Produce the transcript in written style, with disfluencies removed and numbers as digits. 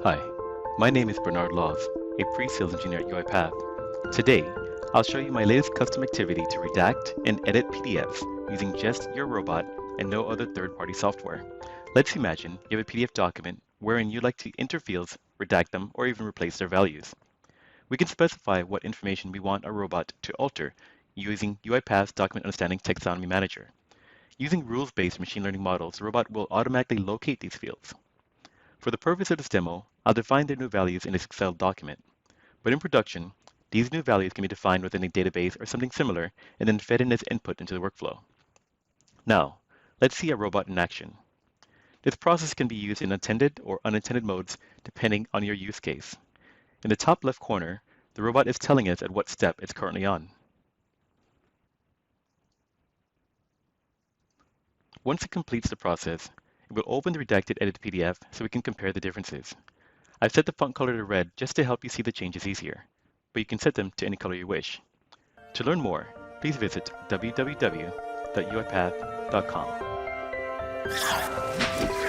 Hi, my name is Bernard Laws, a pre-sales engineer at UiPath. Today, I'll show you my latest custom activity to redact and edit PDFs using just your robot and no other third-party software. Let's imagine you have a PDF document wherein you'd like to enter fields, redact them, or even replace their values. We can specify what information we want our robot to alter using UiPath's Document Understanding Taxonomy Manager. Using rules-based machine learning models, the robot will automatically locate these fields. For the purpose of this demo, I'll define their new values in this Excel document. But in production, these new values can be defined within a database or something similar and then fed in as input into the workflow. Now, let's see a robot in action. This process can be used in intended or unintended modes depending on your use case. In the top left corner, the robot is telling us at what step it's currently on. Once it completes the process, it will open the redacted edited PDF so we can compare the differences. I've set the font color to red just to help you see the changes easier, but you can set them to any color you wish. To learn more, please visit www.uipath.com.